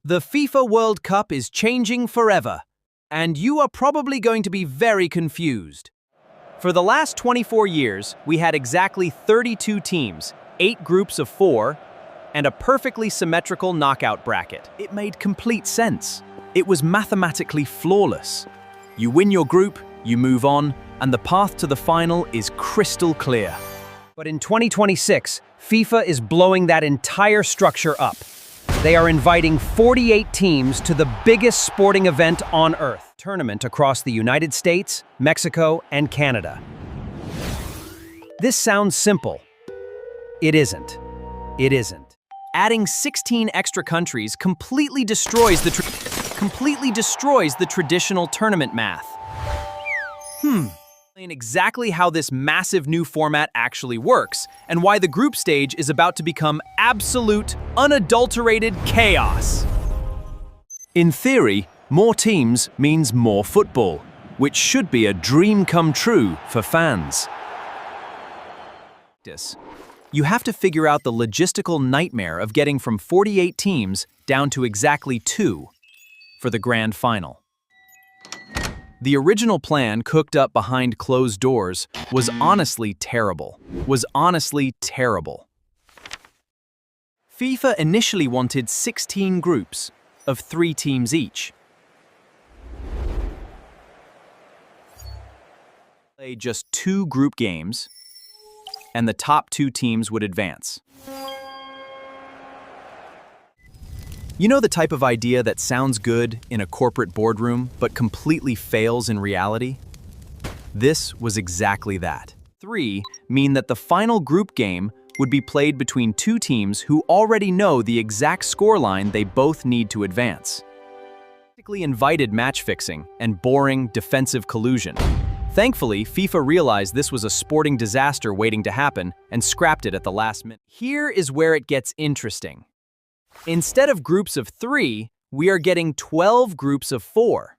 The FIFA World Cup is changing forever, and you are probably going to be very confused. For the last 24 years, we had exactly 32 teams, 8 groups of 4, and a perfectly symmetrical knockout bracket. It made complete sense. It was mathematically flawless. You win your group, you move on, and the path to the final is crystal clear. But in 2026, FIFA is blowing that entire structure up. They are inviting 48 teams to the biggest sporting event on Earth, tournament across the United States, Mexico, and Canada. This sounds simple. It isn't. It isn't. Adding 16 extra countries completely destroys the traditional tournament math. Explain exactly how this massive new format actually works, and why the group stage is about to become absolute, unadulterated chaos. In theory, more teams means more football, which should be a dream come true for fans. You have to figure out the logistical nightmare of getting from 48 teams down to exactly 2 for the grand final. The original plan, cooked up behind closed doors, was honestly terrible. FIFA initially wanted 16 groups of 3 teams each. Play just 2 group games, and the top 2 teams would advance. You know the type of idea that sounds good in a corporate boardroom, but completely fails in reality? This was exactly that. 3 mean that the final group game would be played between 2 teams who already know the exact scoreline they both need to advance. Practically invited match fixing and boring defensive collusion. Thankfully, FIFA realized this was a sporting disaster waiting to happen and scrapped it at the last minute. Here is where it gets interesting. Instead of groups of 3, we are getting 12 groups of 4.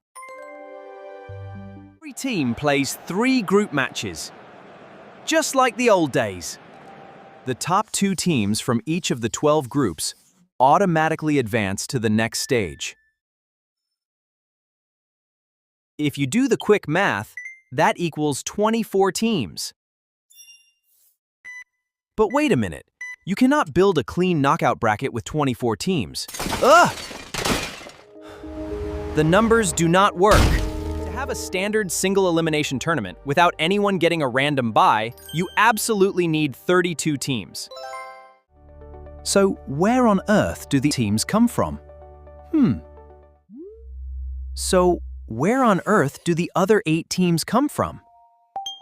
Every team plays 3 group matches, just like the old days. The top 2 teams from each of the 12 groups automatically advance to the next stage. If you do the quick math, that equals 24 teams. But wait a minute. You cannot build a clean knockout bracket with 24 teams. Ugh! The numbers do not work. To have a standard single elimination tournament without anyone getting a random bye, you absolutely need 32 teams. So where on earth do the teams come from? So where on earth do the other 8 teams come from?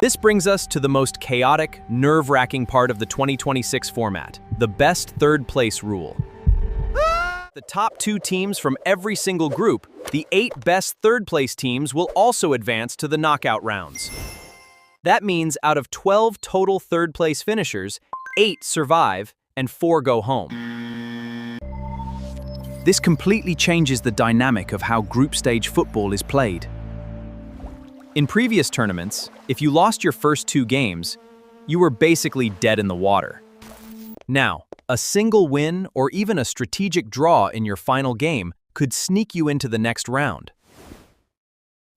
This brings us to the most chaotic, nerve-wracking part of the 2026 format, the best third place rule. The top 2 teams from every single group, the 8 best third place teams, will also advance to the knockout rounds. That means out of 12 total third place finishers, 8 survive and 4 go home. This completely changes the dynamic of how group stage football is played. In previous tournaments, if you lost your first 2 games, you were basically dead in the water. Now, a single win or even a strategic draw in your final game could sneak you into the next round.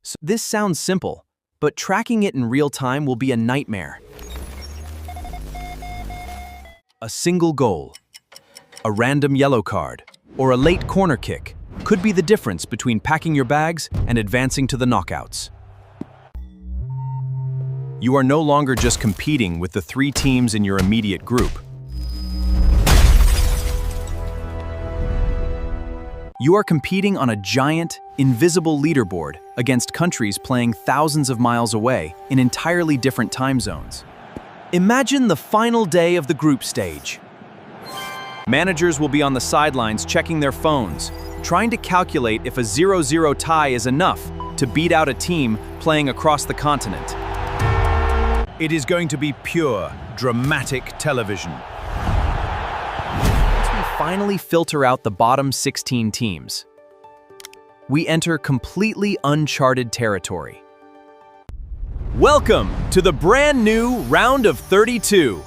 So this sounds simple, but tracking it in real time will be a nightmare. A single goal, a random yellow card, or a late corner kick could be the difference between packing your bags and advancing to the knockouts. You are no longer just competing with the 3 teams in your immediate group. You are competing on a giant, invisible leaderboard against countries playing thousands of miles away in entirely different time zones. Imagine the final day of the group stage. Managers will be on the sidelines checking their phones, trying to calculate if a 0-0 tie is enough to beat out a team playing across the continent. It is going to be pure, dramatic television. Once we finally filter out the bottom 16 teams, we enter completely uncharted territory. Welcome to the brand new round of 32.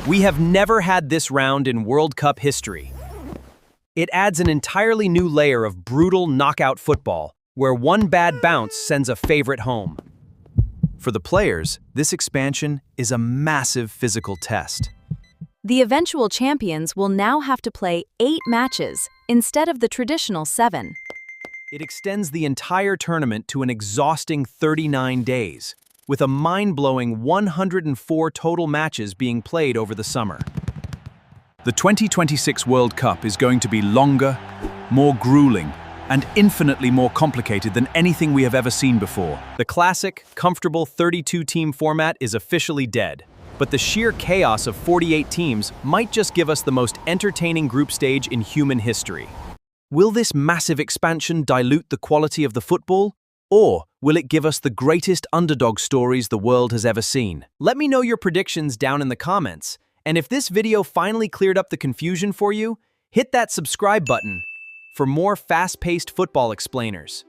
We have never had this round in World Cup history. It adds an entirely new layer of brutal knockout football, where one bad bounce sends a favorite home. For the players, this expansion is a massive physical test. The eventual champions will now have to play 8 matches instead of the traditional 7. It extends the entire tournament to an exhausting 39 days, with a mind-blowing 104 total matches being played over the summer. The 2026 World Cup is going to be longer, more grueling, and infinitely more complicated than anything we have ever seen before. The classic, comfortable 32-team format is officially dead, but the sheer chaos of 48 teams might just give us the most entertaining group stage in human history. Will this massive expansion dilute the quality of the football? Or will it give us the greatest underdog stories the world has ever seen? Let me know your predictions down in the comments. And if this video finally cleared up the confusion for you, hit that subscribe button for more fast-paced football explainers.